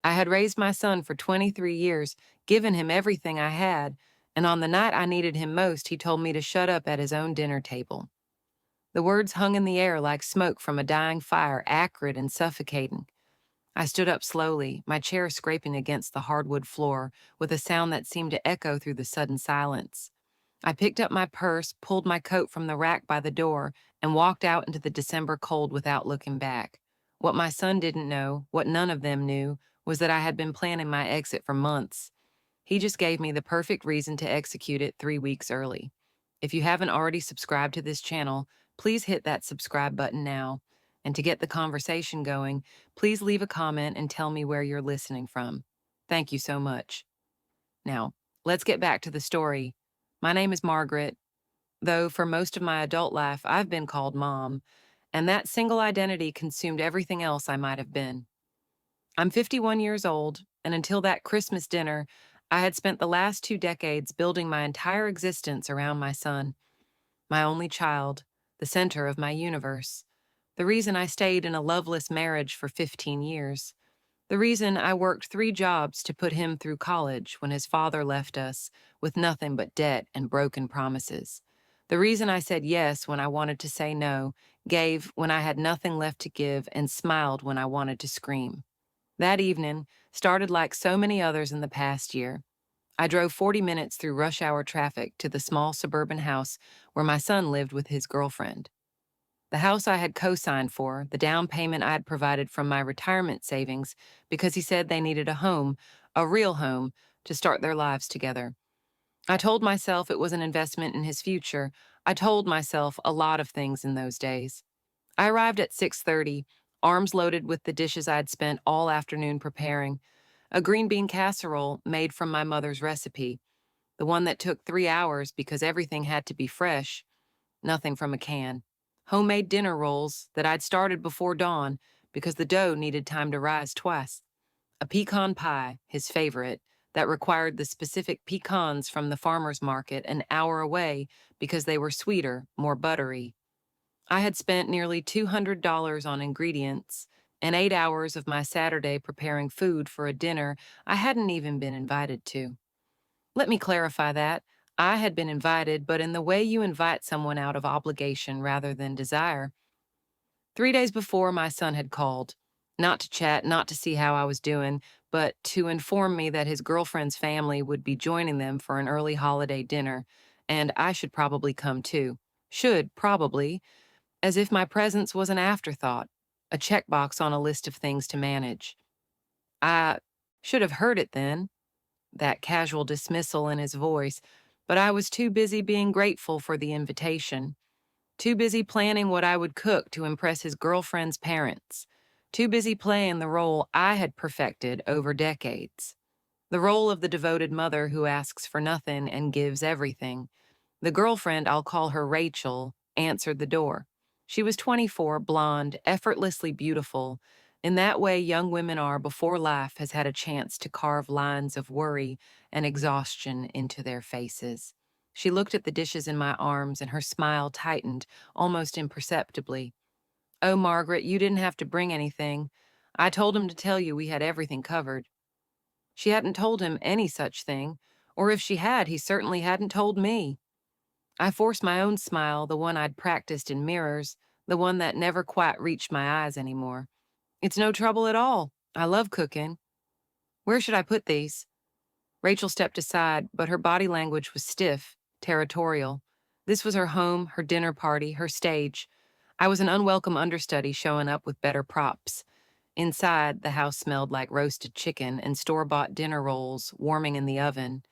I had raised my son for 23 years, given him everything I had, and on the night I needed him most, he told me to shut up at his own dinner table. The words hung in the air like smoke from a dying fire, acrid and suffocating. I stood up slowly, my chair scraping against the hardwood floor with a sound that seemed to echo through the sudden silence. I picked up my purse, pulled my coat from the rack by the door, and walked out into the December cold without looking back. What my son didn't know, what none of them knew, was that I had been planning my exit for months. He just gave me the perfect reason to execute it 3 weeks early. If you haven't already subscribed to this channel, please hit that subscribe button now. And to get the conversation going, please leave a comment and tell me where you're listening from. Thank you so much. Now, let's get back to the story. My name is Margaret, though for most of my adult life I've been called Mom, and that single identity consumed everything else I might have been. I'm 51 years old, and until that Christmas dinner, I had spent the last 2 decades building my entire existence around my son, my only child, the center of my universe, the reason I stayed in a loveless marriage for 15 years. The reason I worked 3 jobs to put him through college when his father left us with nothing but debt and broken promises. The reason I said yes when I wanted to say no, gave when I had nothing left to give, and smiled when I wanted to scream. That evening started like so many others in the past year. I drove 40 minutes through rush hour traffic to the small suburban house where my son lived with his girlfriend. The house I had co-signed for, the down payment I had provided from my retirement savings because he said they needed a home, a real home, to start their lives together. I told myself it was an investment in his future. I told myself a lot of things in those days. I arrived at 6:30, arms loaded with the dishes I'd spent all afternoon preparing. A green bean casserole made from my mother's recipe, the one that took 3 hours because everything had to be fresh, nothing from a can. Homemade dinner rolls that I'd started before dawn because the dough needed time to rise twice. A pecan pie, his favorite, that required the specific pecans from the farmer's market an hour away because they were sweeter, more buttery. I had spent nearly $200 on ingredients and 8 hours of my Saturday preparing food for a dinner I hadn't even been invited to. Let me clarify that. I had been invited, but in the way you invite someone out of obligation rather than desire. 3 days before, my son had called, not to chat, not to see how I was doing, but to inform me that his girlfriend's family would be joining them for an early holiday dinner, and I should probably come too. Should, probably, as if my presence was an afterthought, a checkbox on a list of things to manage. I should have heard it then, that casual dismissal in his voice, but I was too busy being grateful for the invitation, too busy planning what I would cook to impress his girlfriend's parents, too busy playing the role I had perfected over decades. The role of the devoted mother who asks for nothing and gives everything. The girlfriend, I'll call her Rachel, answered the door. She was 24, blonde, effortlessly beautiful. In that way young women are before life has had a chance to carve lines of worry and exhaustion into their faces. She looked at the dishes in my arms and her smile tightened almost imperceptibly. Oh, Margaret, you didn't have to bring anything. I told him to tell you we had everything covered. She hadn't told him any such thing, or if she had, he certainly hadn't told me. I forced my own smile, the one I'd practiced in mirrors, the one that never quite reached my eyes anymore. It's no trouble at all. I love cooking. Where should I put these? Rachel stepped aside, but her body language was stiff, territorial. This was her home, her dinner party, her stage. I was an unwelcome understudy showing up with better props. Inside, the house smelled like roasted chicken and store-bought dinner rolls warming in the oven.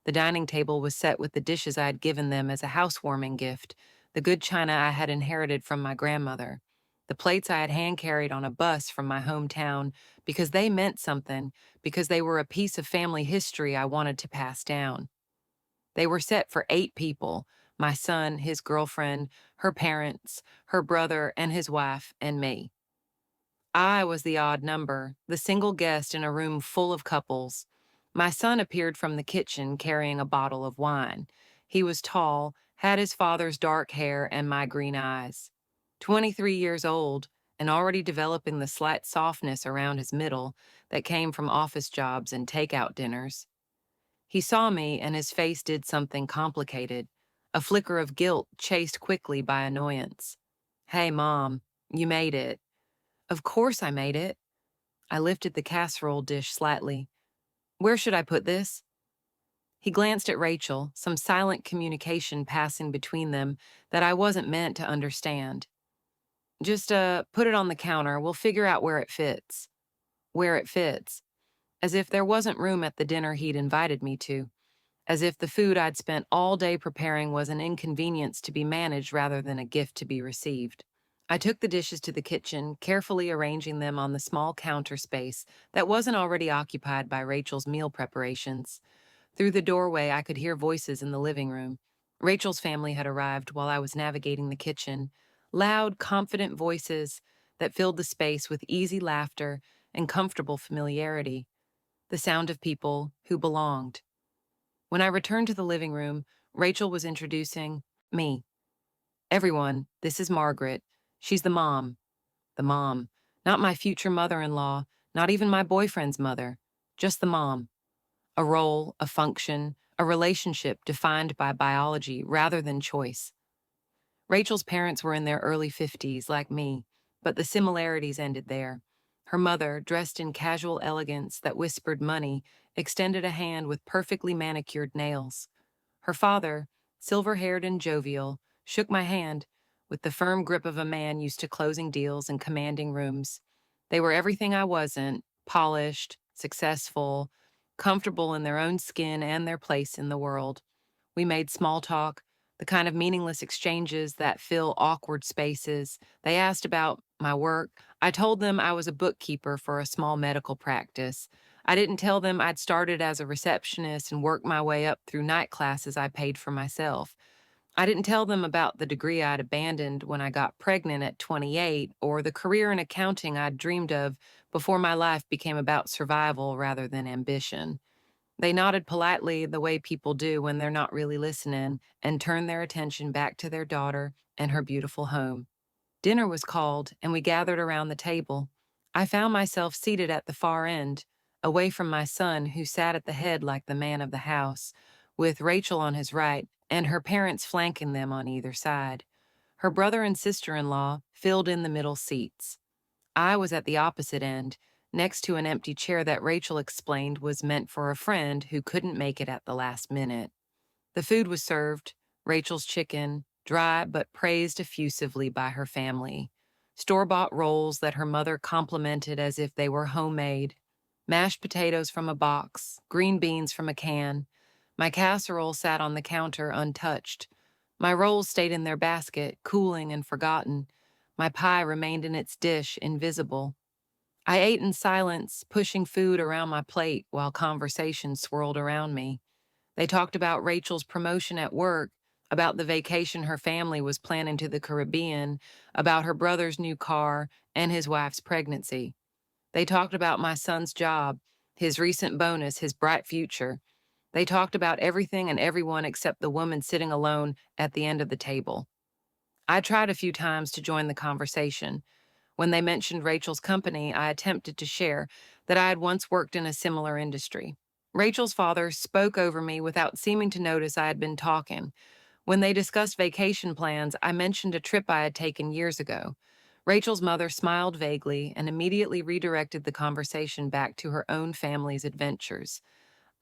The dining table was set with the dishes I had given them as a housewarming gift, the good china I had inherited from my grandmother, the plates I had hand-carried on a bus from my hometown because they meant something, because they were a piece of family history I wanted to pass down. They were set for 8 people, my son, his girlfriend, her parents, her brother and his wife, and me. I was the odd number, the single guest in a room full of couples. My son appeared from the kitchen carrying a bottle of wine. He was tall, had his father's dark hair and my green eyes. 23 years old, and already developing the slight softness around his middle that came from office jobs and takeout dinners. He saw me, and his face did something complicated, a flicker of guilt chased quickly by annoyance. Hey, Mom, you made it. Of course I made it. I lifted the casserole dish slightly. Where should I put this? He glanced at Rachel, some silent communication passing between them that I wasn't meant to understand. Just, put it on the counter. We'll figure out where it fits. Where it fits. As if there wasn't room at the dinner he'd invited me to. As if the food I'd spent all day preparing was an inconvenience to be managed rather than a gift to be received. I took the dishes to the kitchen, carefully arranging them on the small counter space that wasn't already occupied by Rachel's meal preparations. Through the doorway, I could hear voices in the living room. Rachel's family had arrived while I was navigating the kitchen. Loud, confident voices that filled the space with easy laughter and comfortable familiarity. The sound of people who belonged. When I returned to the living room, Rachel was introducing me. Everyone, this is Margaret. She's the mom. The mom. Not my future mother-in-law, not even my boyfriend's mother. Just the mom. A role, a function, a relationship defined by biology rather than choice. Rachel's parents were in their early 50s, like me, but the similarities ended there. Her mother, dressed in casual elegance that whispered money, extended a hand with perfectly manicured nails. Her father, silver-haired and jovial, shook my hand with the firm grip of a man used to closing deals and commanding rooms. They were everything I wasn't: polished, successful, comfortable in their own skin and their place in the world. We made small talk, the kind of meaningless exchanges that fill awkward spaces. They asked about my work. I told them I was a bookkeeper for a small medical practice. I didn't tell them I'd started as a receptionist and worked my way up through night classes I paid for myself. I didn't tell them about the degree I'd abandoned when I got pregnant at 28 or the career in accounting I'd dreamed of before my life became about survival rather than ambition. They nodded politely the way people do when they're not really listening and turned their attention back to their daughter and her beautiful home. Dinner was called, and we gathered around the table. I found myself seated at the far end, away from my son, who sat at the head like the man of the house, with Rachel on his right and her parents flanking them on either side. Her brother and sister-in-law filled in the middle seats. I was at the opposite end, next to an empty chair that Rachel explained was meant for a friend who couldn't make it at the last minute. The food was served: Rachel's chicken, dry but praised effusively by her family; store-bought rolls that her mother complimented as if they were homemade; mashed potatoes from a box, green beans from a can. My casserole sat on the counter untouched. My rolls stayed in their basket, cooling and forgotten. My pie remained in its dish, invisible. I ate in silence, pushing food around my plate while conversation swirled around me. They talked about Rachel's promotion at work, about the vacation her family was planning to the Caribbean, about her brother's new car, and his wife's pregnancy. They talked about my son's job, his recent bonus, his bright future. They talked about everything and everyone except the woman sitting alone at the end of the table. I tried a few times to join the conversation. When they mentioned Rachel's company, I attempted to share that I had once worked in a similar industry. Rachel's father spoke over me without seeming to notice I had been talking. When they discussed vacation plans, I mentioned a trip I had taken years ago. Rachel's mother smiled vaguely and immediately redirected the conversation back to her own family's adventures.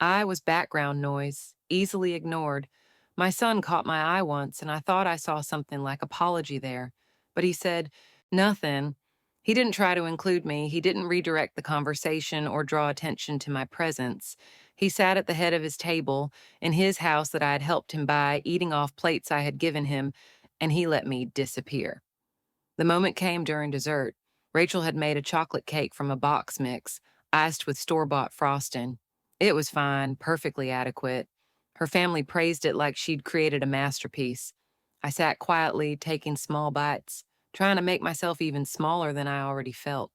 I was background noise, easily ignored. My son caught my eye once, and I thought I saw something like apology there. But he said, "Nothing." He didn't try to include me. He didn't redirect the conversation or draw attention to my presence. He sat at the head of his table in his house that I had helped him buy, eating off plates I had given him, and he let me disappear. The moment came during dessert. Rachel had made a chocolate cake from a box mix, iced with store-bought frosting. It was fine, perfectly adequate. Her family praised it like she'd created a masterpiece. I sat quietly, taking small bites, trying to make myself even smaller than I already felt.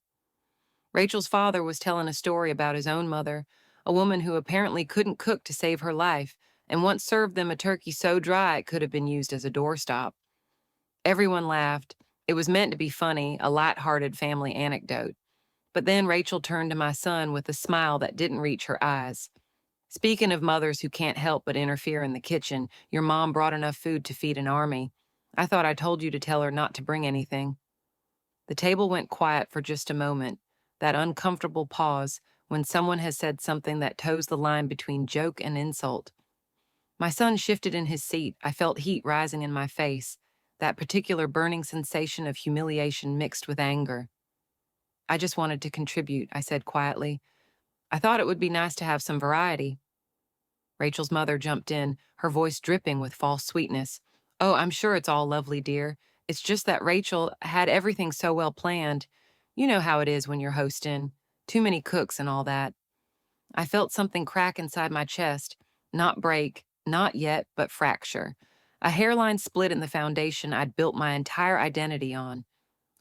Rachel's father was telling a story about his own mother, a woman who apparently couldn't cook to save her life, and once served them a turkey so dry it could have been used as a doorstop. Everyone laughed, It was meant to be funny, a light-hearted family anecdote. But then Rachel turned to my son with a smile that didn't reach her eyes. Speaking of mothers who can't help but interfere in the kitchen, your mom brought enough food to feed an army. I thought I told you to tell her not to bring anything. The table went quiet for just a moment, that uncomfortable pause when someone has said something that toes the line between joke and insult. My son shifted in his seat. I felt heat rising in my face, that particular burning sensation of humiliation mixed with anger. I just wanted to contribute, I said quietly. I thought it would be nice to have some variety. Rachel's mother jumped in, her voice dripping with false sweetness. Oh, I'm sure it's all lovely, dear. It's just that Rachel had everything so well planned. You know how it is when you're hosting. Too many cooks and all that. I felt something crack inside my chest. Not break, not yet, but fracture. A hairline split in the foundation I'd built my entire identity on.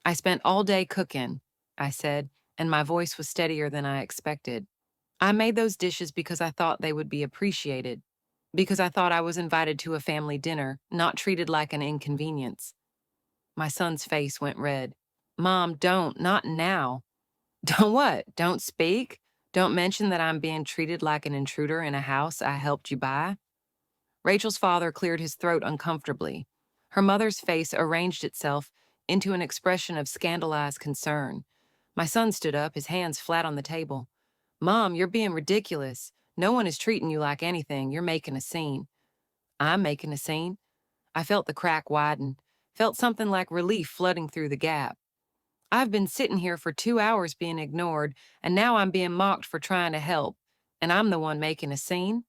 I spent all day cooking, I said, and my voice was steadier than I expected. I made those dishes because I thought they would be appreciated, because I thought I was invited to a family dinner, not treated like an inconvenience. My son's face went red. Mom, don't, not now. Don't what? Don't speak? Don't mention that I'm being treated like an intruder in a house I helped you buy? Rachel's father cleared his throat uncomfortably. Her mother's face arranged itself into an expression of scandalized concern. My son stood up, his hands flat on the table. Mom, you're being ridiculous. No one is treating you like anything. You're making a scene. I'm making a scene. I felt the crack widen, felt something like relief flooding through the gap. I've been sitting here for 2 hours being ignored, and now I'm being mocked for trying to help, and I'm the one making a scene?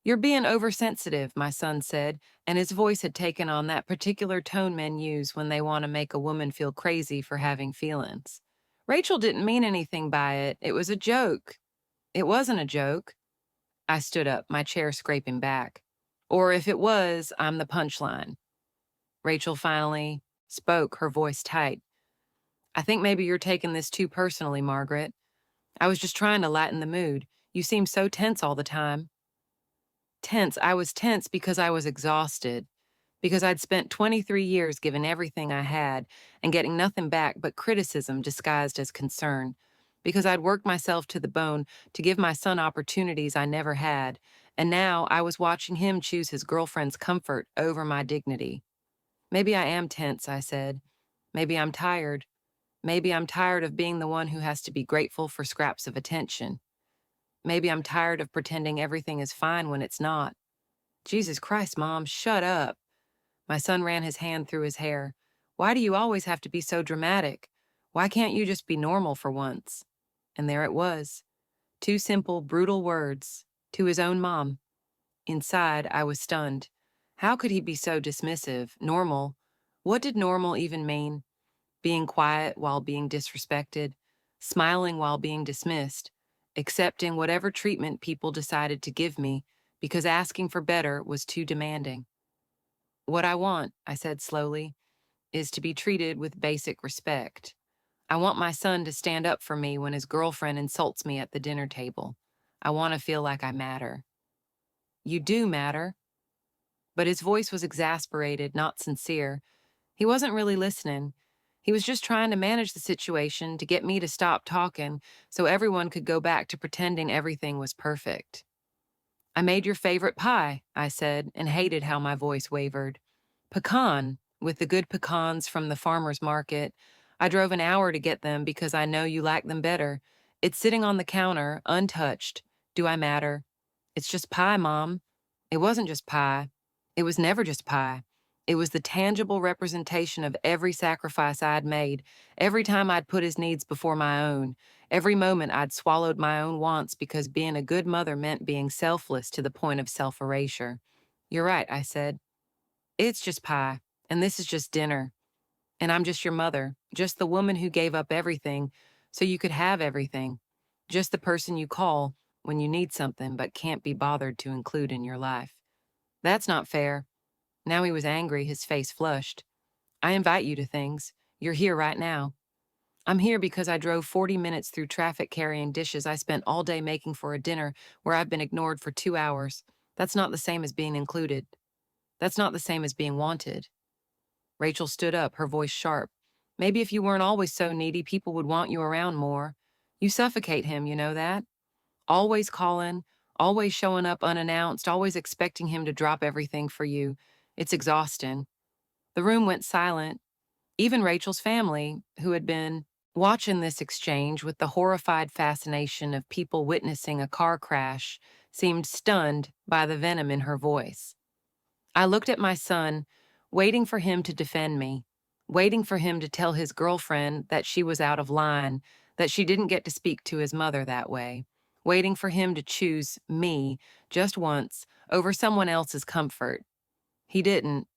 You're being oversensitive, my son said, and his voice had taken on that particular tone men use when they want to make a woman feel crazy for having feelings. Rachel didn't mean anything by it. It was a joke. It wasn't a joke. I stood up, my chair scraping back. Or if it was, I'm the punchline. Rachel finally spoke, her voice tight. I think maybe you're taking this too personally, Margaret. I was just trying to lighten the mood. You seem so tense all the time. Tense. I was tense because I was exhausted, because I'd spent 23 years giving everything I had and getting nothing back but criticism disguised as concern, because I'd worked myself to the bone to give my son opportunities I never had, and now I was watching him choose his girlfriend's comfort over my dignity. Maybe I am tense, I said. Maybe I'm tired. Maybe I'm tired of being the one who has to be grateful for scraps of attention. Maybe I'm tired of pretending everything is fine when it's not. Jesus Christ, Mom, shut up. My son ran his hand through his hair. Why do you always have to be so dramatic? Why can't you just be normal for once? And there it was. Two simple, brutal words. To his own mom. Inside, I was stunned. How could he be so dismissive? Normal? What did normal even mean? Being quiet while being disrespected, smiling while being dismissed, accepting whatever treatment people decided to give me because asking for better was too demanding. What I want, I said slowly, is to be treated with basic respect. I want my son to stand up for me when his girlfriend insults me at the dinner table. I want to feel like I matter. You do matter. But his voice was exasperated, not sincere. He wasn't really listening. He was just trying to manage the situation to get me to stop talking so everyone could go back to pretending everything was perfect. I made your favorite pie, I said, and hated how my voice wavered. Pecan, with the good pecans from the farmer's market. I drove an hour to get them because I know you like them better. It's sitting on the counter, untouched. Do I matter? It's just pie, Mom. It wasn't just pie. It was never just pie. It was the tangible representation of every sacrifice I'd made, every time I'd put his needs before my own, every moment I'd swallowed my own wants because being a good mother meant being selfless to the point of self-erasure. You're right, I said. It's just pie, and this is just dinner. And I'm just your mother, just the woman who gave up everything so you could have everything, just the person you call when you need something but can't be bothered to include in your life. That's not fair. Now he was angry, his face flushed. I invite you to things. You're here right now. I'm here because I drove 40 minutes through traffic carrying dishes I spent all day making for a dinner where I've been ignored for 2 hours. That's not the same as being included. That's not the same as being wanted. Rachel stood up, her voice sharp. Maybe if you weren't always so needy, people would want you around more. You suffocate him, you know that? Always calling, always showing up unannounced, always expecting him to drop everything for you. It's exhausting. The room went silent. Even Rachel's family, who had been watching this exchange with the horrified fascination of people witnessing a car crash, seemed stunned by the venom in her voice. I looked at my son, waiting for him to defend me, waiting for him to tell his girlfriend that she was out of line, that she didn't get to speak to his mother that way, waiting for him to choose me, just once, over someone else's comfort. He didn't.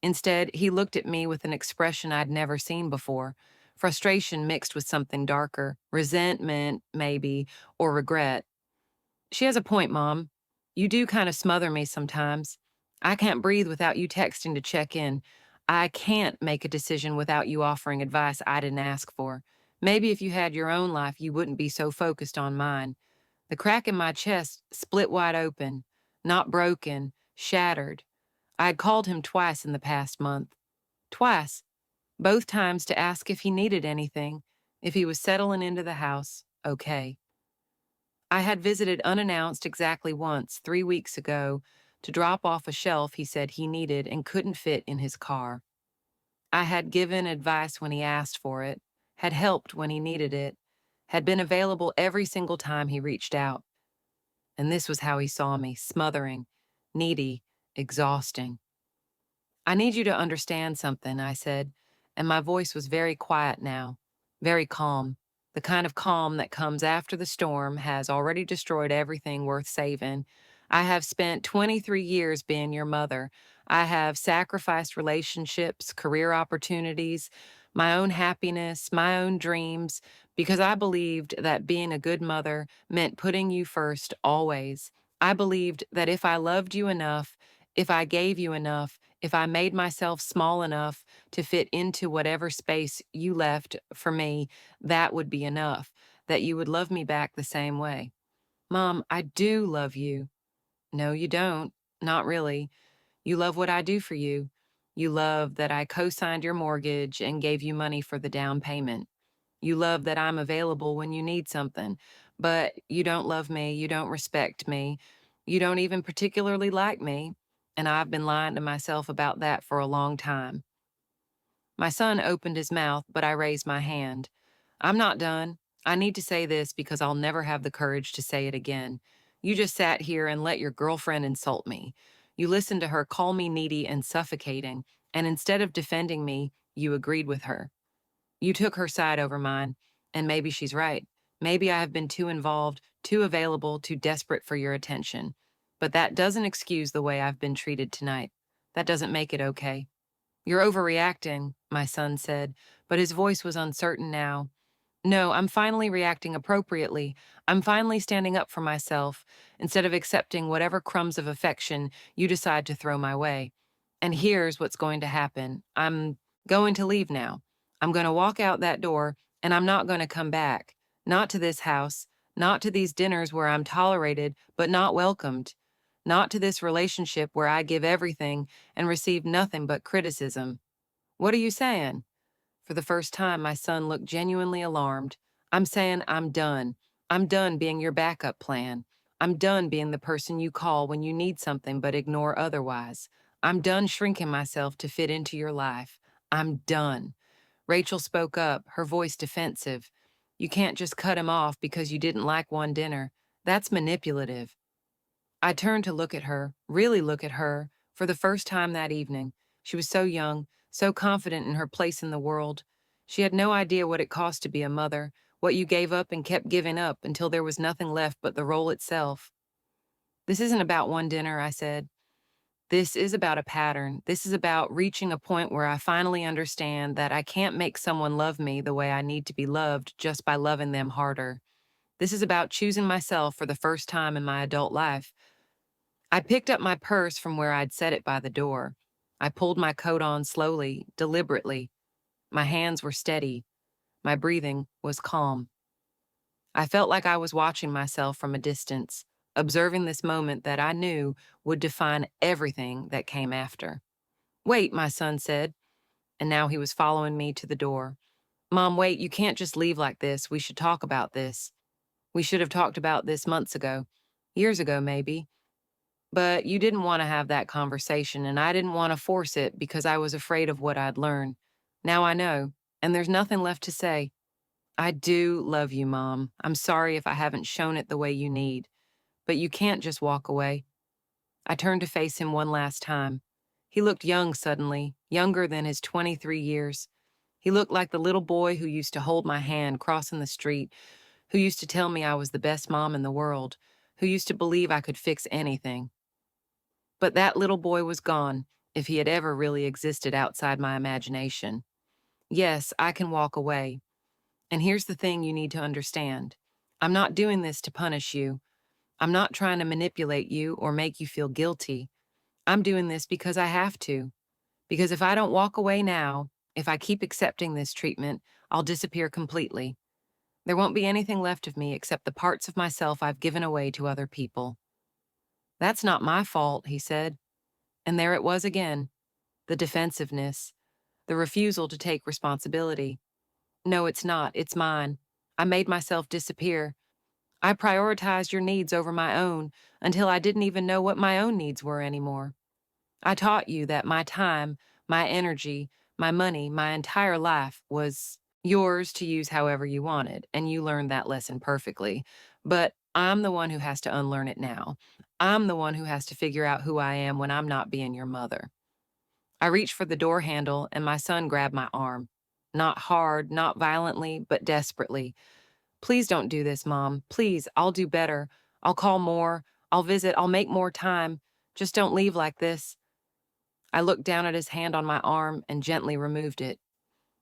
Instead, he looked at me with an expression I'd never seen before, frustration mixed with something darker, resentment, maybe, or regret. She has a point, Mom. You do kind of smother me sometimes. I can't breathe without you texting to check in. I can't make a decision without you offering advice I didn't ask for. Maybe if you had your own life, you wouldn't be so focused on mine. The crack in my chest split wide open, not broken, shattered. I had called him twice in the past month. Twice. Both times to ask if he needed anything, if he was settling into the house, okay. I had visited unannounced exactly once, 3 weeks ago, to drop off a shelf he said he needed and couldn't fit in his car. I had given advice when he asked for it, had helped when he needed it, had been available every single time he reached out. And this was how he saw me, smothering, needy, exhausting. I need you to understand something, I said, and my voice was very quiet now, very calm, the kind of calm that comes after the storm has already destroyed everything worth saving. I have spent 23 years being your mother. I have sacrificed relationships, career opportunities, my own happiness, my own dreams, because I believed that being a good mother meant putting you first always. I believed that if I loved you enough, if I gave you enough, if I made myself small enough to fit into whatever space you left for me, that would be enough, that you would love me back the same way. Mom, I do love you. No, you don't. Not really. You love what I do for you. You love that I co signed your mortgage and gave you money for the down payment. You love that I'm available when you need something, but you don't love me, you don't respect me, you don't even particularly like me, and I've been lying to myself about that for a long time. My son opened his mouth, but I raised my hand. I'm not done. I need to say this because I'll never have the courage to say it again. You just sat here and let your girlfriend insult me. You listened to her call me needy and suffocating, and instead of defending me, you agreed with her. You took her side over mine, and maybe she's right. Maybe I have been too involved, too available, too desperate for your attention. But that doesn't excuse the way I've been treated tonight. That doesn't make it okay. You're overreacting, my son said, but his voice was uncertain now. No, I'm finally reacting appropriately. I'm finally standing up for myself instead of accepting whatever crumbs of affection you decide to throw my way. And here's what's going to happen. I'm going to leave now. I'm going to walk out that door, and I'm not going to come back. Not to this house, not to these dinners where I'm tolerated but not welcomed. Not to this relationship where I give everything and receive nothing but criticism. What are you saying? For the first time, my son looked genuinely alarmed. I'm saying I'm done. I'm done being your backup plan. I'm done being the person you call when you need something but ignore otherwise. I'm done shrinking myself to fit into your life. I'm done. Rachel spoke up, her voice defensive. You can't just cut him off because you didn't like one dinner. That's manipulative. I turned to look at her, really look at her, for the first time that evening. She was so young, so confident in her place in the world. She had no idea what it cost to be a mother, what you gave up and kept giving up until there was nothing left but the role itself. This isn't about one dinner, I said. This is about a pattern. This is about reaching a point where I finally understand that I can't make someone love me the way I need to be loved just by loving them harder. This is about choosing myself for the first time in my adult life. I picked up my purse from where I'd set it by the door. I pulled my coat on slowly, deliberately. My hands were steady. My breathing was calm. I felt like I was watching myself from a distance, observing this moment that I knew would define everything that came after. Wait, my son said. and now he was following me to the door. Mom, wait, you can't just leave like this. We should talk about this. We should have talked about this months ago, years ago, maybe. But you didn't want to have that conversation, and I didn't want to force it because I was afraid of what I'd learn. Now I know, and there's nothing left to say. I do love you, Mom. I'm sorry if I haven't shown it the way you need, but you can't just walk away. I turned to face him one last time. He looked young suddenly, younger than his 23 years. He looked like the little boy who used to hold my hand crossing the street, who used to tell me I was the best mom in the world, who used to believe I could fix anything. But that little boy was gone, if he had ever really existed outside my imagination. Yes, I can walk away. And here's the thing you need to understand. I'm not doing this to punish you. I'm not trying to manipulate you or make you feel guilty. I'm doing this because I have to. Because if I don't walk away now, if I keep accepting this treatment, I'll disappear completely. There won't be anything left of me except the parts of myself I've given away to other people. That's not my fault, he said. And there it was again, the defensiveness, the refusal to take responsibility. No, it's not. It's mine. I made myself disappear. I prioritized your needs over my own until I didn't even know what my own needs were anymore. I taught you that my time, my energy, my money, my entire life was yours to use however you wanted, and you learned that lesson perfectly. But I'm the one who has to unlearn it now. I'm the one who has to figure out who I am when I'm not being your mother. I reached for the door handle, and my son grabbed my arm. Not hard, not violently, but desperately. Please don't do this, Mom. Please, I'll do better. I'll call more. I'll visit. I'll make more time. Just don't leave like this. I looked down at his hand on my arm and gently removed it.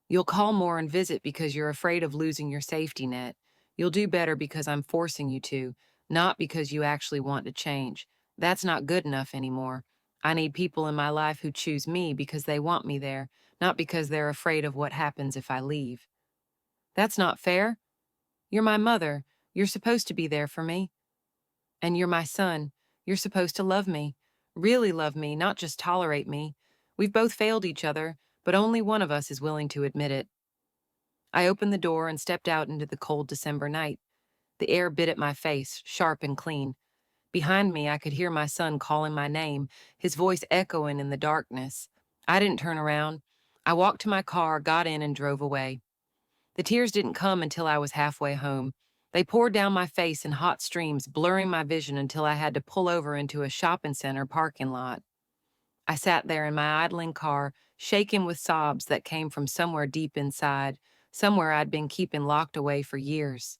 You'll call more and visit because you're afraid of losing your safety net. You'll do better because I'm forcing you to, not because you actually want to change. That's not good enough anymore. I need people in my life who choose me because they want me there, not because they're afraid of what happens if I leave. That's not fair. You're my mother. You're supposed to be there for me. And you're my son. You're supposed to love me. Really love me, not just tolerate me. We've both failed each other, but only one of us is willing to admit it. I opened the door and stepped out into the cold December night. The air bit at my face, sharp and clean. Behind me, I could hear my son calling my name, his voice echoing in the darkness. I didn't turn around. I walked to my car, got in, and drove away. The tears didn't come until I was halfway home. They poured down my face in hot streams, blurring my vision until I had to pull over into a shopping center parking lot. I sat there in my idling car, shaken with sobs that came from somewhere deep inside, somewhere I'd been keeping locked away for years.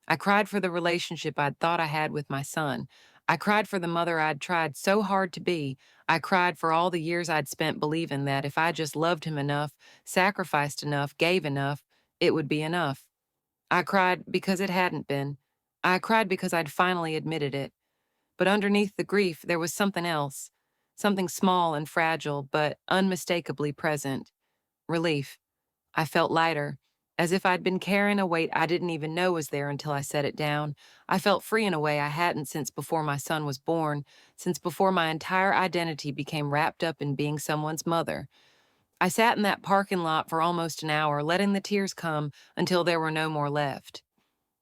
I cried for the relationship I'd thought I had with my son. I cried for the mother I'd tried so hard to be. I cried for all the years I'd spent believing that if I just loved him enough, sacrificed enough, gave enough, it would be enough. I cried because it hadn't been. I cried because I'd finally admitted it. But underneath the grief, there was something else. Something small and fragile, but unmistakably present. Relief. I felt lighter, as if I'd been carrying a weight I didn't even know was there until I set it down. I felt free in a way I hadn't since before my son was born, since before my entire identity became wrapped up in being someone's mother. I sat in that parking lot for almost an hour, letting the tears come until there were no more left.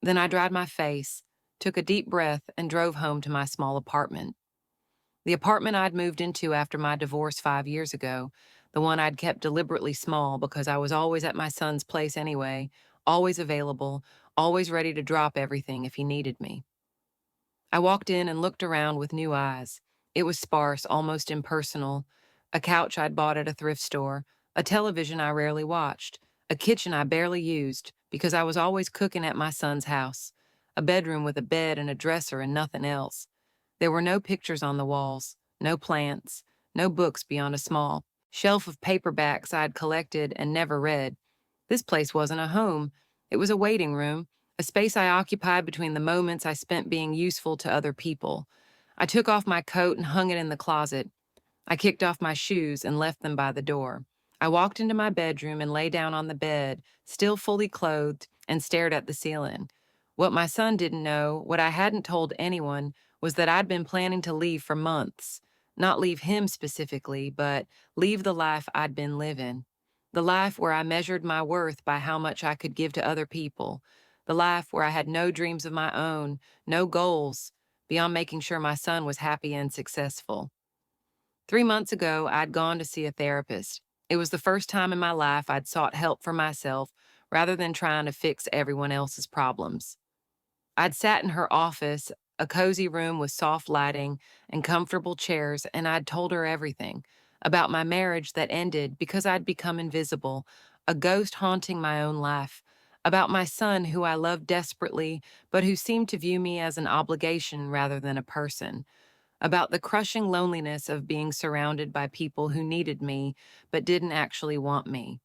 Then I dried my face, took a deep breath, and drove home to my small apartment. The apartment I'd moved into after my divorce 5 years ago, the one I'd kept deliberately small because I was always at my son's place anyway, always available, always ready to drop everything if he needed me. I walked in and looked around with new eyes. It was sparse, almost impersonal. A couch I'd bought at a thrift store, a television I rarely watched, a kitchen I barely used because I was always cooking at my son's house, a bedroom with a bed and a dresser and nothing else. There were no pictures on the walls, no plants, no books beyond a small shelf of paperbacks I'd collected and never read. This place wasn't a home. It was a waiting room, a space I occupied between the moments I spent being useful to other people. I took off my coat and hung it in the closet. I kicked off my shoes and left them by the door. I walked into my bedroom and lay down on the bed, still fully clothed, and stared at the ceiling. What my son didn't know, what I hadn't told anyone, was that I'd been planning to leave for months. Not leave him specifically, but leave the life I'd been living. The life where I measured my worth by how much I could give to other people. The life where I had no dreams of my own, no goals, beyond making sure my son was happy and successful. 3 months ago, I'd gone to see a therapist. It was the first time in my life I'd sought help for myself rather than trying to fix everyone else's problems. I'd sat in her office, a cozy room with soft lighting and comfortable chairs, and I'd told her everything about my marriage that ended because I'd become invisible, a ghost haunting my own life, about my son who I loved desperately, but who seemed to view me as an obligation rather than a person, about the crushing loneliness of being surrounded by people who needed me but didn't actually want me.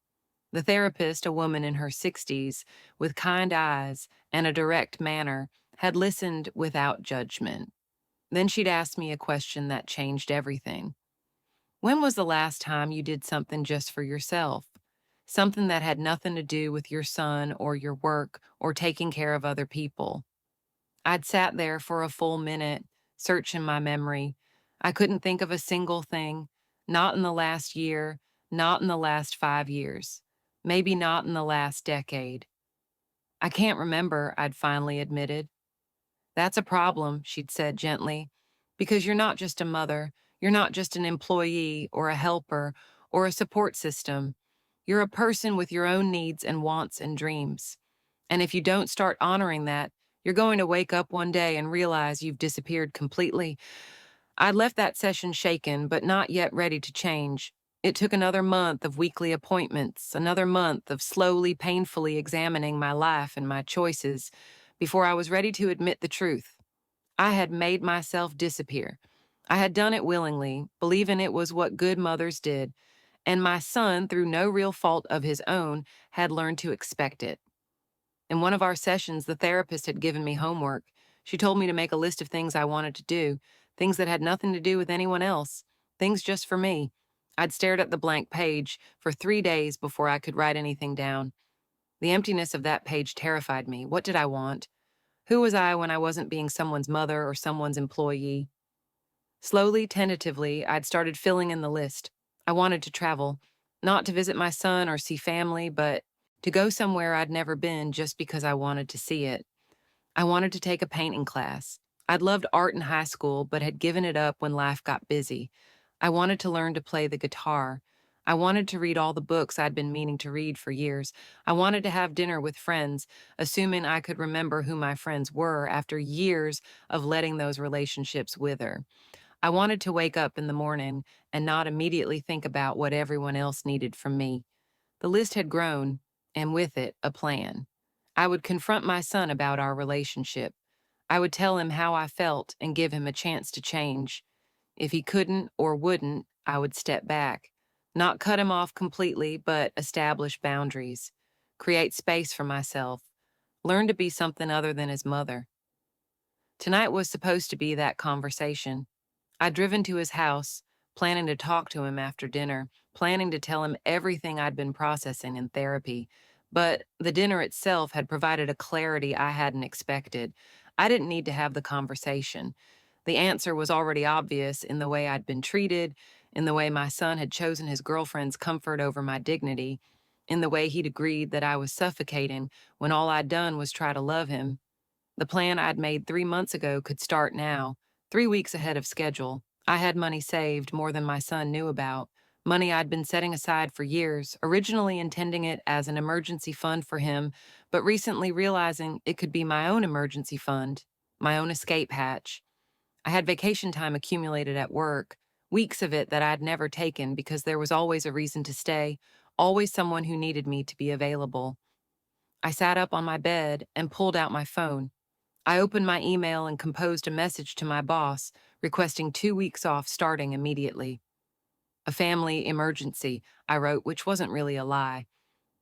The therapist, a woman in her 60s, with kind eyes and a direct manner, had listened without judgment. Then she'd asked me a question that changed everything. When was the last time you did something just for yourself? Something that had nothing to do with your son or your work or taking care of other people. I'd sat there for a full minute, searching my memory. I couldn't think of a single thing, not in the last year, not in the last 5 years, maybe not in the last decade. I can't remember, I'd finally admitted. That's a problem, she'd said gently, because you're not just a mother, you're not just an employee or a helper or a support system. You're a person with your own needs and wants and dreams. And if you don't start honoring that, you're going to wake up one day and realize you've disappeared completely. I'd left that session shaken, but not yet ready to change. It took another month of weekly appointments, another month of slowly, painfully examining my life and my choices before I was ready to admit the truth. I had made myself disappear. I had done it willingly, believing it was what good mothers did, and my son, through no real fault of his own, had learned to expect it. In one of our sessions, the therapist had given me homework. She told me to make a list of things I wanted to do, things that had nothing to do with anyone else, things just for me. I'd stared at the blank page for 3 days before I could write anything down. The emptiness of that page terrified me. What did I want? Who was I when I wasn't being someone's mother or someone's employee? Slowly, tentatively, I'd started filling in the list. I wanted to travel, not to visit my son or see family, but to go somewhere I'd never been just because I wanted to see it. I wanted to take a painting class. I'd loved art in high school, but had given it up when life got busy. I wanted to learn to play the guitar. I wanted to read all the books I'd been meaning to read for years. I wanted to have dinner with friends, assuming I could remember who my friends were after years of letting those relationships wither. I wanted to wake up in the morning and not immediately think about what everyone else needed from me. The list had grown, and with it, a plan. I would confront my son about our relationship. I would tell him how I felt and give him a chance to change. If he couldn't or wouldn't, I would step back. Not cut him off completely, but establish boundaries. Create space for myself. Learn to be something other than his mother. Tonight was supposed to be that conversation. I'd driven to his house, planning to talk to him after dinner, planning to tell him everything I'd been processing in therapy. But the dinner itself had provided a clarity I hadn't expected. I didn't need to have the conversation. The answer was already obvious in the way I'd been treated, in the way my son had chosen his girlfriend's comfort over my dignity, in the way he'd agreed that I was suffocating when all I'd done was try to love him. The plan I'd made 3 months ago could start now, 3 weeks ahead of schedule. I had money saved, more than my son knew about, money I'd been setting aside for years, originally intending it as an emergency fund for him, but recently realizing it could be my own emergency fund, my own escape hatch. I had vacation time accumulated at work, weeks of it that I'd never taken because there was always a reason to stay, always someone who needed me to be available. I sat up on my bed and pulled out my phone. I opened my email and composed a message to my boss requesting 2 weeks off starting immediately. A family emergency, I wrote, which wasn't really a lie.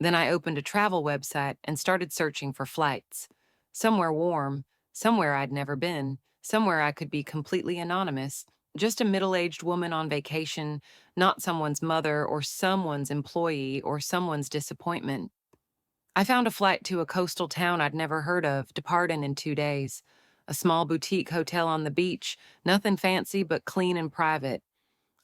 Then I opened a travel website and started searching for flights. Somewhere warm, somewhere I'd never been, somewhere I could be completely anonymous, just a middle-aged woman on vacation, not someone's mother or someone's employee or someone's disappointment. I found a flight to a coastal town I'd never heard of, departing in 2 days. A small boutique hotel on the beach, nothing fancy but clean and private.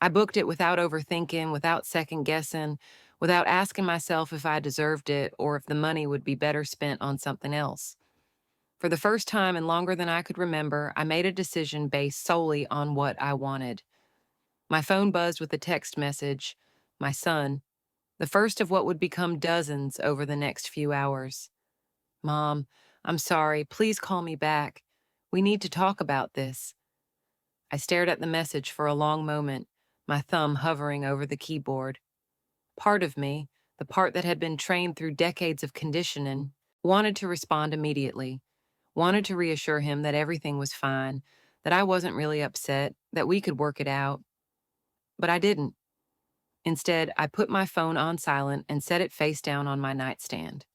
I booked it without overthinking, without second guessing, without asking myself if I deserved it or if the money would be better spent on something else. For the first time in longer than I could remember, I made a decision based solely on what I wanted. My phone buzzed with a text message, my son, the first of what would become dozens over the next few hours. Mom, I'm sorry. Please call me back. We need to talk about this. I stared at the message for a long moment, my thumb hovering over the keyboard. Part of me, the part that had been trained through decades of conditioning, wanted to respond immediately, wanted to reassure him that everything was fine, that I wasn't really upset, that we could work it out. But I didn't. Instead, I put my phone on silent and set it face down on my nightstand.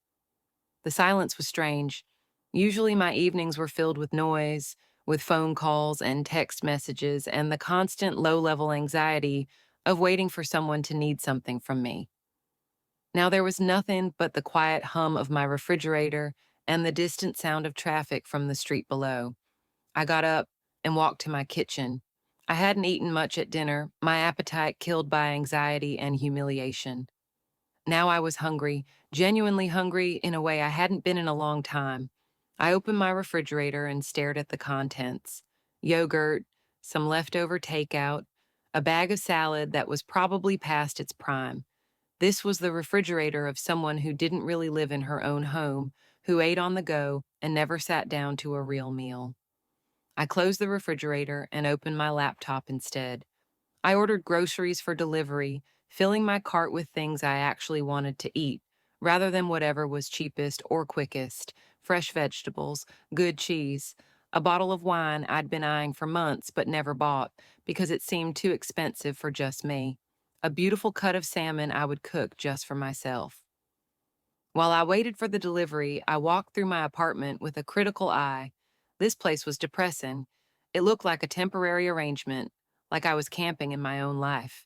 The silence was strange. Usually my evenings were filled with noise, with phone calls and text messages, and the constant low-level anxiety of waiting for someone to need something from me. Now there was nothing but the quiet hum of my refrigerator and the distant sound of traffic from the street below. I got up and walked to my kitchen. I hadn't eaten much at dinner, my appetite killed by anxiety and humiliation. Now I was hungry, genuinely hungry in a way I hadn't been in a long time. I opened my refrigerator and stared at the contents. Yogurt, some leftover takeout, a bag of salad that was probably past its prime. This was the refrigerator of someone who didn't really live in her own home, who ate on the go and never sat down to a real meal. I closed the refrigerator and opened my laptop instead. I ordered groceries for delivery, filling my cart with things I actually wanted to eat, rather than whatever was cheapest or quickest: fresh vegetables, good cheese, a bottle of wine I'd been eyeing for months but never bought because it seemed too expensive for just me, a beautiful cut of salmon I would cook just for myself. While I waited for the delivery, I walked through my apartment with a critical eye. This place was depressing. It looked like a temporary arrangement, like I was camping in my own life.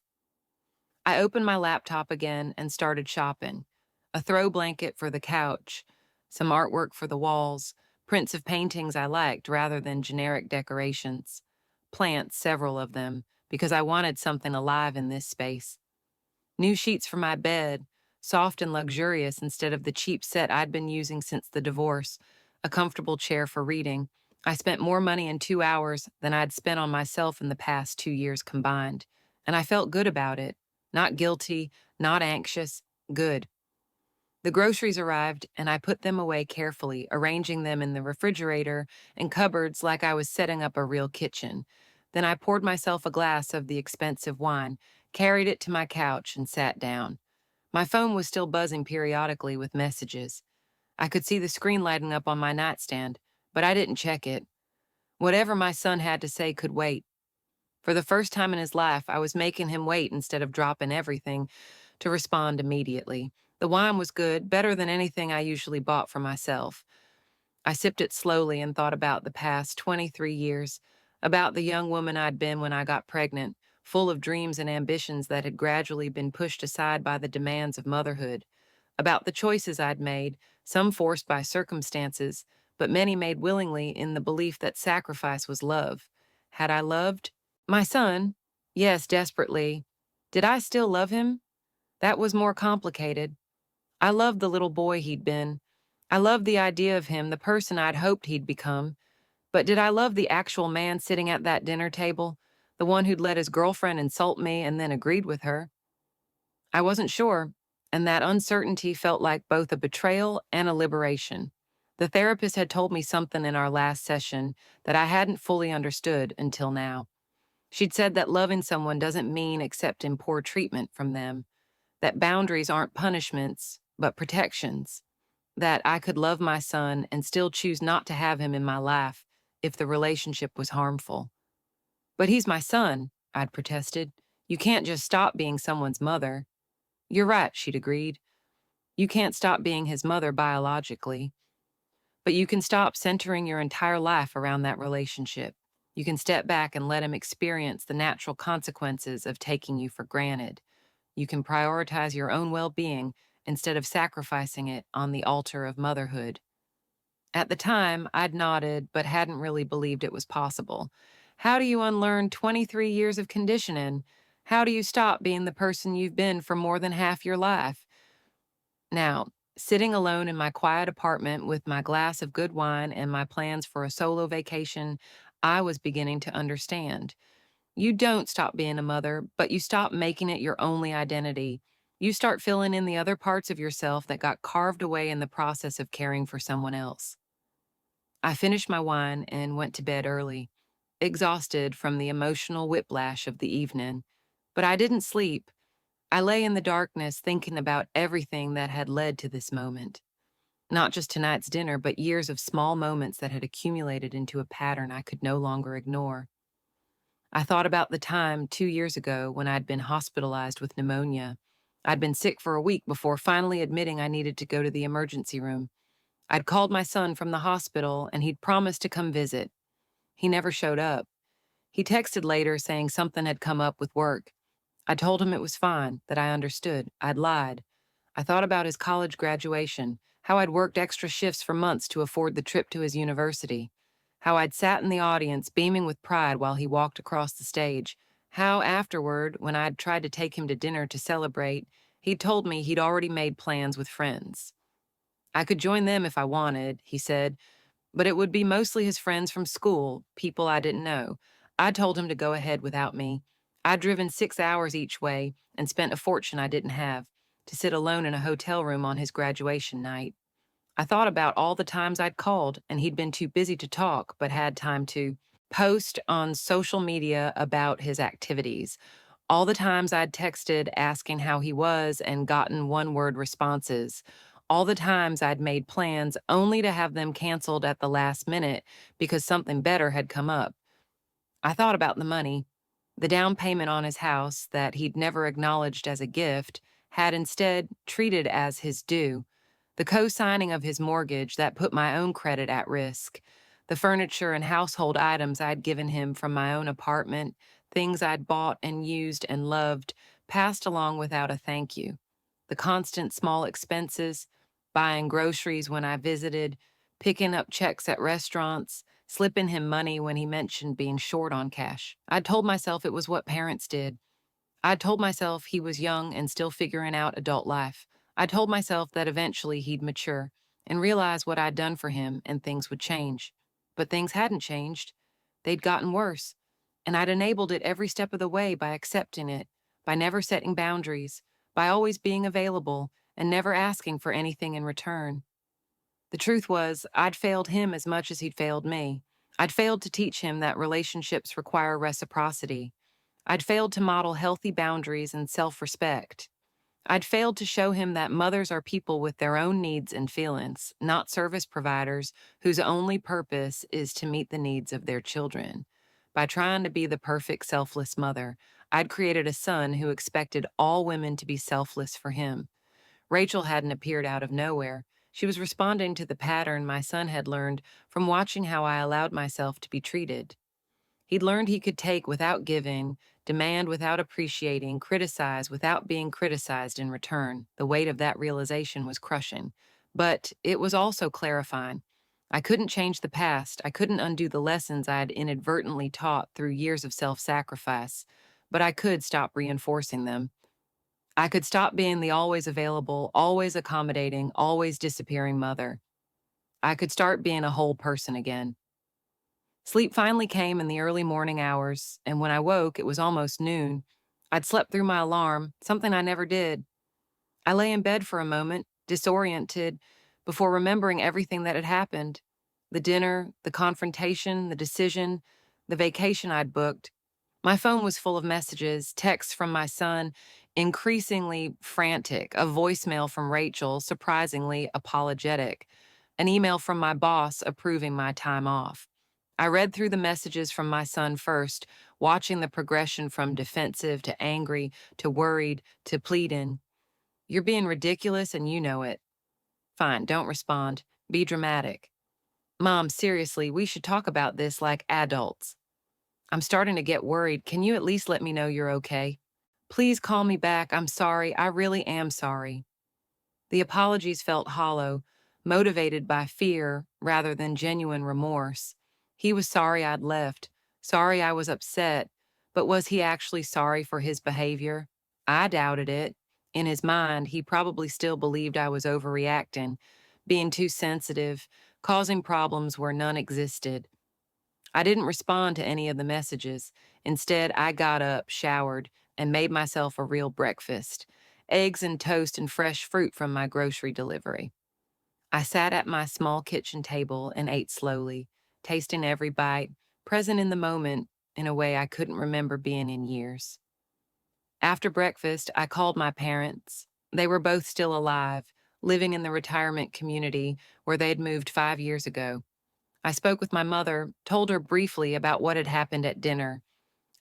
I opened my laptop again and started shopping. A throw blanket for the couch, some artwork for the walls, prints of paintings I liked rather than generic decorations. Plants, several of them, because I wanted something alive in this space. New sheets for my bed, soft and luxurious instead of the cheap set I'd been using since the divorce, a comfortable chair for reading. I spent more money in 2 hours than I'd spent on myself in the past 2 years combined, and I felt good about it. Not guilty, not anxious, good. The groceries arrived, and I put them away carefully, arranging them in the refrigerator and cupboards like I was setting up a real kitchen. Then I poured myself a glass of the expensive wine, carried it to my couch, and sat down. My phone was still buzzing periodically with messages. I could see the screen lighting up on my nightstand, but I didn't check it. Whatever my son had to say could wait. For the first time in his life, I was making him wait instead of dropping everything to respond immediately. The wine was good, better than anything I usually bought for myself. I sipped it slowly and thought about the past 23 years, about the young woman I'd been when I got pregnant, full of dreams and ambitions that had gradually been pushed aside by the demands of motherhood, about the choices I'd made, some forced by circumstances, but many made willingly in the belief that sacrifice was love. Had I loved? My son? Yes, desperately. Did I still love him? That was more complicated. I loved the little boy he'd been. I loved the idea of him, the person I'd hoped he'd become. But did I love the actual man sitting at that dinner table, the one who'd let his girlfriend insult me and then agreed with her? I wasn't sure, and that uncertainty felt like both a betrayal and a liberation. The therapist had told me something in our last session that I hadn't fully understood until now. She'd said that loving someone doesn't mean accepting poor treatment from them, that boundaries aren't punishments, but protections, that I could love my son and still choose not to have him in my life if the relationship was harmful. But he's my son, I'd protested. You can't just stop being someone's mother. You're right, she'd agreed. You can't stop being his mother biologically, but you can stop centering your entire life around that relationship. You can step back and let him experience the natural consequences of taking you for granted. You can prioritize your own well-being instead of sacrificing it on the altar of motherhood. At the time, I'd nodded but hadn't really believed it was possible. How do you unlearn 23 years of conditioning? How do you stop being the person you've been for more than half your life? Now, sitting alone in my quiet apartment with my glass of good wine and my plans for a solo vacation, I was beginning to understand. You don't stop being a mother, but you stop making it your only identity. You start filling in the other parts of yourself that got carved away in the process of caring for someone else. I finished my wine and went to bed early, exhausted from the emotional whiplash of the evening. But I didn't sleep. I lay in the darkness thinking about everything that had led to this moment. Not just tonight's dinner, but years of small moments that had accumulated into a pattern I could no longer ignore. I thought about the time 2 years ago when I'd been hospitalized with pneumonia. I'd been sick for a week before finally admitting I needed to go to the emergency room. I'd called my son from the hospital and he'd promised to come visit. He never showed up. He texted later saying something had come up with work. I told him it was fine, that I understood. I'd lied. I thought about his college graduation, how I'd worked extra shifts for months to afford the trip to his university, how I'd sat in the audience beaming with pride while he walked across the stage, how afterward, when I'd tried to take him to dinner to celebrate, he'd told me he'd already made plans with friends. I could join them if I wanted, he said, but it would be mostly his friends from school, people I didn't know. I told him to go ahead without me. I'd driven 6 hours each way and spent a fortune I didn't have to sit alone in a hotel room on his graduation night. I thought about all the times I'd called and he'd been too busy to talk but had time to post on social media about his activities. All the times I'd texted asking how he was and gotten one-word responses. All the times I'd made plans only to have them canceled at the last minute because something better had come up. I thought about the money. The down payment on his house that he'd never acknowledged as a gift had instead treated as his due. The co-signing of his mortgage that put my own credit at risk. The furniture and household items I'd given him from my own apartment, things I'd bought and used and loved, passed along without a thank you. The constant small expenses, buying groceries when I visited, picking up checks at restaurants, slipping him money when he mentioned being short on cash. I'd told myself it was what parents did. I'd told myself he was young and still figuring out adult life. I told myself that eventually he'd mature and realize what I'd done for him and things would change. But things hadn't changed. They'd gotten worse. And I'd enabled it every step of the way by accepting it, by never setting boundaries, by always being available and never asking for anything in return. The truth was, I'd failed him as much as he'd failed me. I'd failed to teach him that relationships require reciprocity. I'd failed to model healthy boundaries and self-respect. I'd failed to show him that mothers are people with their own needs and feelings, not service providers whose only purpose is to meet the needs of their children. By trying to be the perfect selfless mother, I'd created a son who expected all women to be selfless for him. Rachel hadn't appeared out of nowhere. She was responding to the pattern my son had learned from watching how I allowed myself to be treated. He'd learned he could take without giving, demand without appreciating, criticize without being criticized in return. The weight of that realization was crushing. But it was also clarifying. I couldn't change the past. I couldn't undo the lessons I had inadvertently taught through years of self-sacrifice. But I could stop reinforcing them. I could stop being the always available, always accommodating, always disappearing mother. I could start being a whole person again. Sleep finally came in the early morning hours, and when I woke, it was almost noon. I'd slept through my alarm, something I never did. I lay in bed for a moment, disoriented, before remembering everything that had happened. The dinner, the confrontation, the decision, the vacation I'd booked. My phone was full of messages, texts from my son, increasingly frantic, a voicemail from Rachel, surprisingly apologetic, an email from my boss approving my time off. I read through the messages from my son first, watching the progression from defensive to angry to worried to pleading. You're being ridiculous and you know it. Fine, don't respond. Be dramatic. Mom, seriously, we should talk about this like adults. I'm starting to get worried. Can you at least let me know you're okay? Please call me back. I'm sorry. I really am sorry. The apologies felt hollow, motivated by fear rather than genuine remorse. He was sorry I'd left, sorry I was upset, But was he actually sorry for his behavior? I doubted it. In his mind, he probably still believed I was overreacting, being too sensitive, causing problems where none existed. I didn't respond to any of the messages. Instead, I got up, showered, and made myself a real breakfast: eggs and toast and fresh fruit from my grocery delivery. I sat at my small kitchen table and ate slowly, tasting every bite, present in the moment in a way I couldn't remember being in years. After breakfast, I called my parents. They were both still alive, living in the retirement community where they'd moved 5 years ago. I spoke with my mother, told her briefly about what had happened at dinner.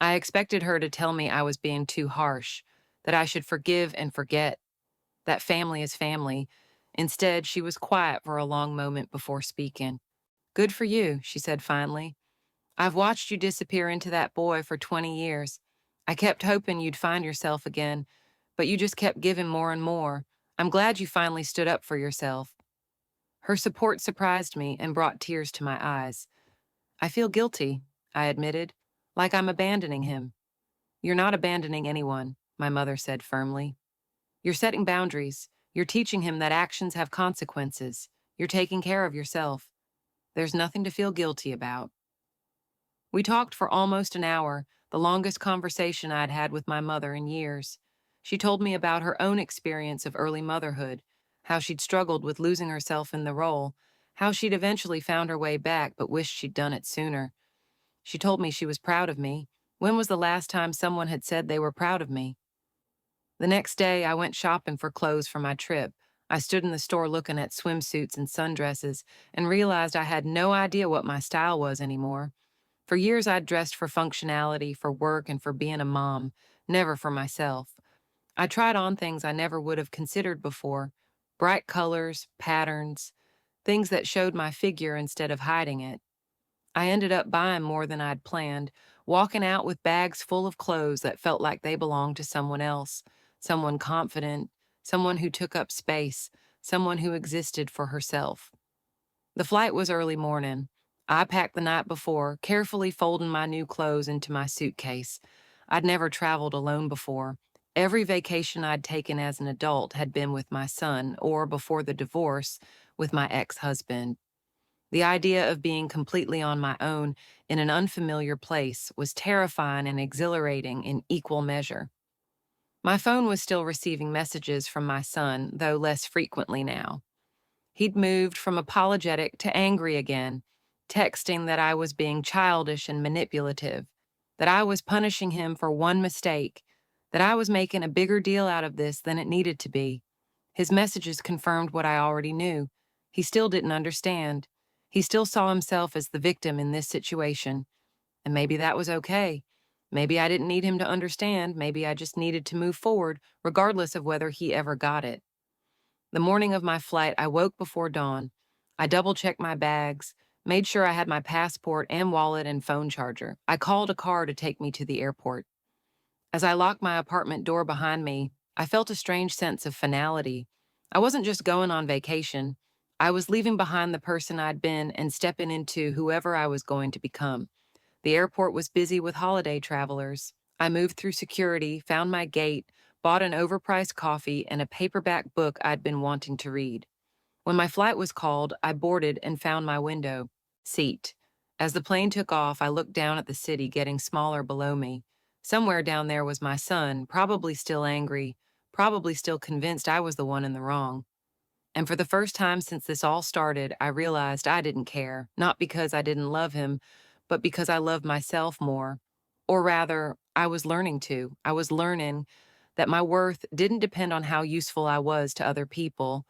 I expected her to tell me I was being too harsh, that I should forgive and forget, that family is family. Instead, she was quiet for a long moment before speaking. "Good for you," she said finally. "I've watched you disappear into that boy for 20 years. I kept hoping you'd find yourself again, but you just kept giving more and more. I'm glad you finally stood up for yourself." Her support surprised me and brought tears to my eyes. "I feel guilty," I admitted, "like I'm abandoning him." "You're not abandoning anyone," my mother said firmly. "You're setting boundaries. You're teaching him that actions have consequences. You're taking care of yourself. There's nothing to feel guilty about." We talked for almost an hour, the longest conversation I'd had with my mother in years. She told me about her own experience of early motherhood, how she'd struggled with losing herself in the role, how she'd eventually found her way back but wished she'd done it sooner. She told me she was proud of me. When was the last time someone had said they were proud of me? The next day, I went shopping for clothes for my trip. I stood in the store looking at swimsuits and sundresses and realized I had no idea what my style was anymore. For years, I'd dressed for functionality, for work, and for being a mom, never for myself. I tried on things I never would have considered before: bright colors, patterns, things that showed my figure instead of hiding it. I ended up buying more than I'd planned, walking out with bags full of clothes that felt like they belonged to someone else, someone confident, someone who took up space, someone who existed for herself. The flight was early morning. I packed the night before, carefully folding my new clothes into my suitcase. I'd never traveled alone before. Every vacation I'd taken as an adult had been with my son, or before the divorce, with my ex-husband. The idea of being completely on my own in an unfamiliar place was terrifying and exhilarating in equal measure. My phone was still receiving messages from my son, though less frequently now. He'd moved from apologetic to angry again, texting that I was being childish and manipulative, that I was punishing him for one mistake, that I was making a bigger deal out of this than it needed to be. His messages confirmed what I already knew. He still didn't understand. He still saw himself as the victim in this situation. And maybe that was okay. Maybe I didn't need him to understand. Maybe I just needed to move forward, regardless of whether he ever got it. The morning of my flight, I woke before dawn. I double-checked my bags, made sure I had my passport and wallet and phone charger. I called a car to take me to the airport. As I locked my apartment door behind me, I felt a strange sense of finality. I wasn't just going on vacation. I was leaving behind the person I'd been and stepping into whoever I was going to become. The airport was busy with holiday travelers. I moved through security, found my gate, bought an overpriced coffee and a paperback book I'd been wanting to read. When my flight was called, I boarded and found my window seat. As the plane took off, I looked down at the city getting smaller below me. Somewhere down there was my son, probably still angry, probably still convinced I was the one in the wrong. And for the first time since this all started, I realized I didn't care, not because I didn't love him, but because I loved myself more. Or rather, I was learning to. I was learning that my worth didn't depend on how useful I was to other people.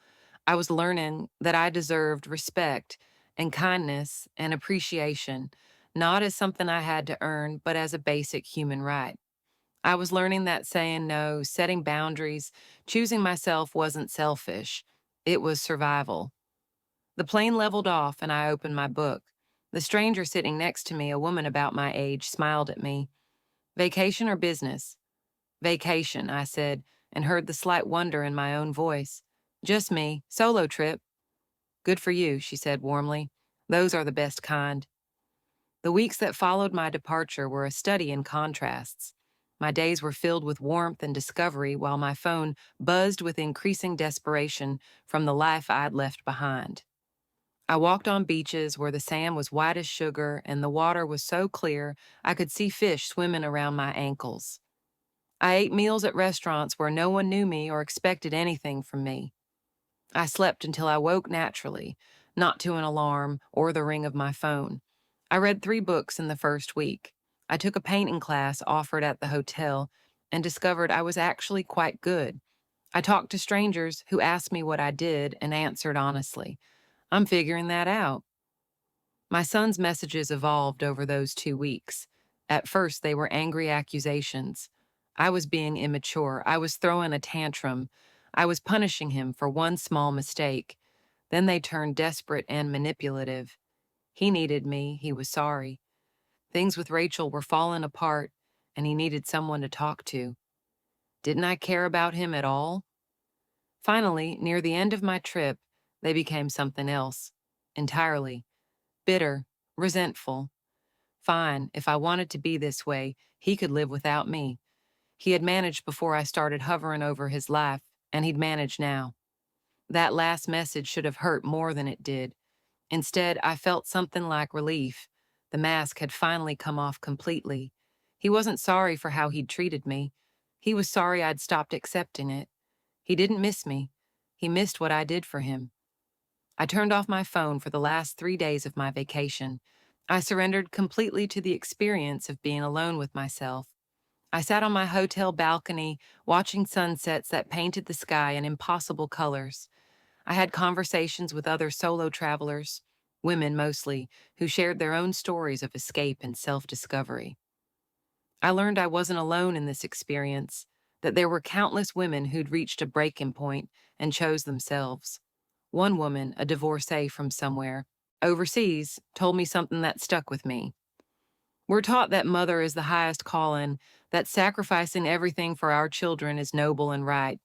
I was learning that I deserved respect and kindness and appreciation, not as something I had to earn, but as a basic human right. I was learning that saying no, setting boundaries, choosing myself wasn't selfish. It was survival. The plane leveled off and I opened my book. The stranger sitting next to me, a woman about my age, smiled at me. "Vacation or business?" "Vacation," I said, and heard the slight wonder in my own voice. "Just me. Solo trip." "Good for you," she said warmly. "Those are the best kind." The weeks that followed my departure were a study in contrasts. My days were filled with warmth and discovery, while my phone buzzed with increasing desperation from the life I'd left behind. I walked on beaches where the sand was white as sugar and the water was so clear I could see fish swimming around my ankles. I ate meals at restaurants where no one knew me or expected anything from me. I slept until I woke naturally, not to an alarm or the ring of my phone. I read 3 books in the first week. I took a painting class offered at the hotel and discovered I was actually quite good. I talked to strangers who asked me what I did and answered honestly. I'm figuring that out. My son's messages evolved over those 2 weeks. At first, they were angry accusations. I was being immature. I was throwing a tantrum. I was punishing him for one small mistake. Then they turned desperate and manipulative. He needed me. He was sorry. Things with Rachel were falling apart, and he needed someone to talk to. Didn't I care about him at all? Finally, near the end of my trip, they became something else. Entirely. Bitter, resentful. Fine, if I wanted to be this way, he could live without me. He had managed before I started hovering over his life, and he'd manage now. That last message should have hurt more than it did. Instead, I felt something like relief. The mask had finally come off completely. He wasn't sorry for how he'd treated me. He was sorry I'd stopped accepting it. He didn't miss me. He missed what I did for him. I turned off my phone for the last 3 days of my vacation. I surrendered completely to the experience of being alone with myself. I sat on my hotel balcony, watching sunsets that painted the sky in impossible colors. I had conversations with other solo travelers, women mostly, who shared their own stories of escape and self-discovery. I learned I wasn't alone in this experience, that there were countless women who'd reached a breaking point and chose themselves. One woman, a divorcee from somewhere, overseas, told me something that stuck with me. We're taught that mother is the highest calling, that sacrificing everything for our children is noble and right,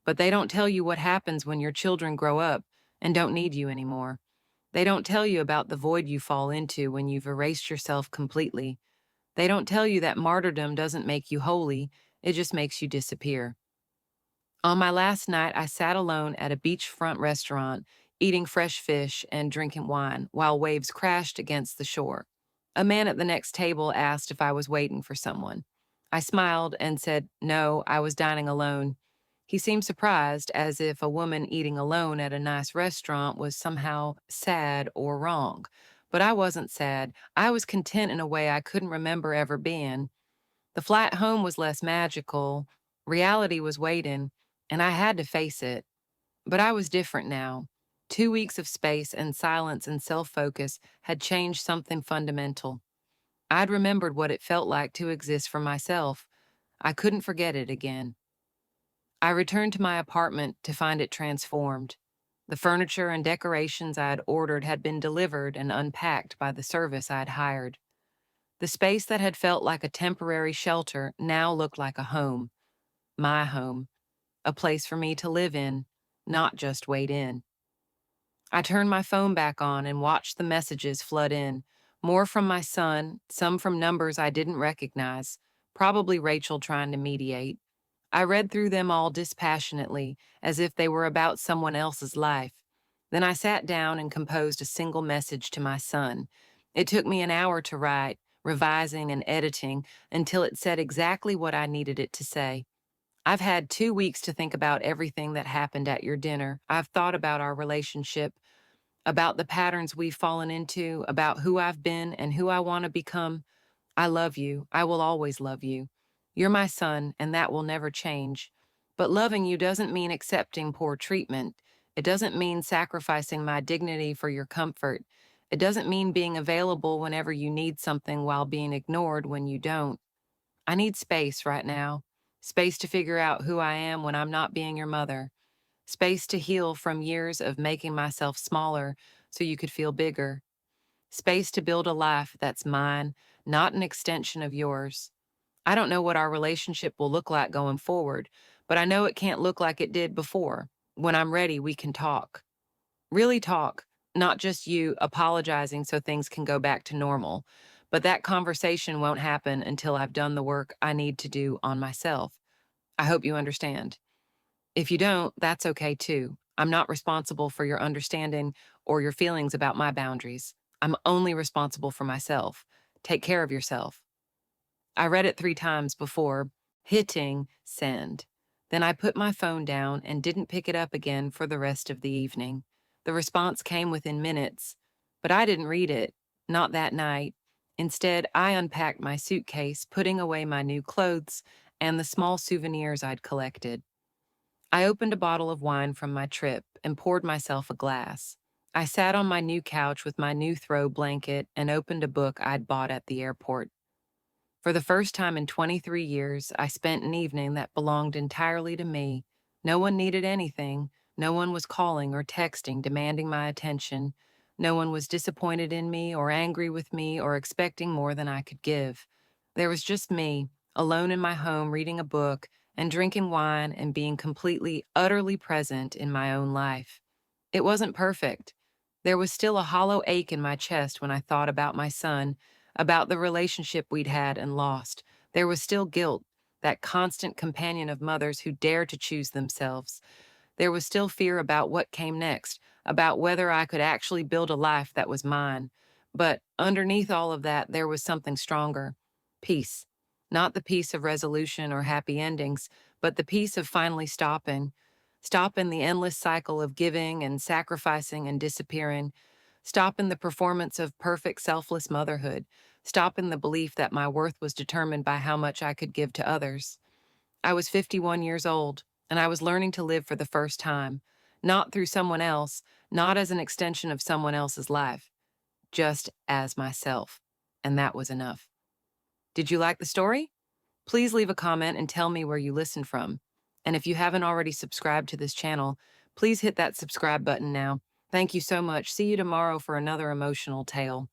but they don't tell you what happens when your children grow up and don't need you anymore. They don't tell you about the void you fall into when you've erased yourself completely. They don't tell you that martyrdom doesn't make you holy, it just makes you disappear. On my last night, I sat alone at a beachfront restaurant, eating fresh fish and drinking wine while waves crashed against the shore. A man at the next table asked if I was waiting for someone. I smiled and said, no, I was dining alone. He seemed surprised, as if a woman eating alone at a nice restaurant was somehow sad or wrong. But I wasn't sad. I was content in a way I couldn't remember ever being. The flight home was less magical. Reality was waiting, and I had to face it. But I was different now. 2 weeks of space and silence and self-focus had changed something fundamental. I'd remembered what it felt like to exist for myself. I couldn't forget it again. I returned to my apartment to find it transformed. The furniture and decorations I had ordered had been delivered and unpacked by the service I'd hired. The space that had felt like a temporary shelter now looked like a home. My home. A place for me to live in, not just wait in. I turned my phone back on and watched the messages flood in, more from my son, some from numbers I didn't recognize, probably Rachel trying to mediate. I read through them all dispassionately, as if they were about someone else's life. Then I sat down and composed a single message to my son. It took me an hour to write, revising and editing, until it said exactly what I needed it to say. I've had 2 weeks to think about everything that happened at your dinner. I've thought about our relationship, about the patterns we've fallen into, about who I've been and who I want to become. I love you. I will always love you. You're my son, and that will never change. But loving you doesn't mean accepting poor treatment. It doesn't mean sacrificing my dignity for your comfort. It doesn't mean being available whenever you need something while being ignored when you don't. I need space right now. Space to figure out who I am when I'm not being your mother. Space to heal from years of making myself smaller so you could feel bigger. Space to build a life that's mine, not an extension of yours. I don't know what our relationship will look like going forward, but I know it can't look like it did before. When I'm ready, we can talk. Really talk, not just you apologizing so things can go back to normal, But that conversation won't happen until I've done the work I need to do on myself. I hope you understand. If you don't, that's okay too. I'm not responsible for your understanding or your feelings about my boundaries. I'm only responsible for myself. Take care of yourself. I read it 3 times before hitting send. Then I put my phone down and didn't pick it up again for the rest of the evening. The response came within minutes, but I didn't read it, not that night. Instead, I unpacked my suitcase, putting away my new clothes and the small souvenirs I'd collected. I opened a bottle of wine from my trip and poured myself a glass. I sat on my new couch with my new throw blanket and opened a book I'd bought at the airport. For the first time in 23 years, I spent an evening that belonged entirely to me. No one needed anything. No one was calling or texting demanding my attention. No one was disappointed in me or angry with me or expecting more than I could give. There was just me, alone in my home reading a book and drinking wine and being completely, utterly present in my own life. It wasn't perfect. There was still a hollow ache in my chest when I thought about my son, about the relationship we'd had and lost. There was still guilt, that constant companion of mothers who dare to choose themselves. There was still fear about what came next, about whether I could actually build a life that was mine. But underneath all of that, there was something stronger: peace. Not the peace of resolution or happy endings, but the peace of finally stopping the endless cycle of giving and sacrificing and disappearing, stopping the performance of perfect selfless motherhood, stopping the belief that my worth was determined by how much I could give to others. I was 51 years old, and I was learning to live for the first time, not through someone else, not as an extension of someone else's life, just as myself. And that was enough. Did you like the story? Please leave a comment and tell me where you listened from. And if you haven't already subscribed to this channel, please hit that subscribe button now. Thank you so much. See you tomorrow for another emotional tale.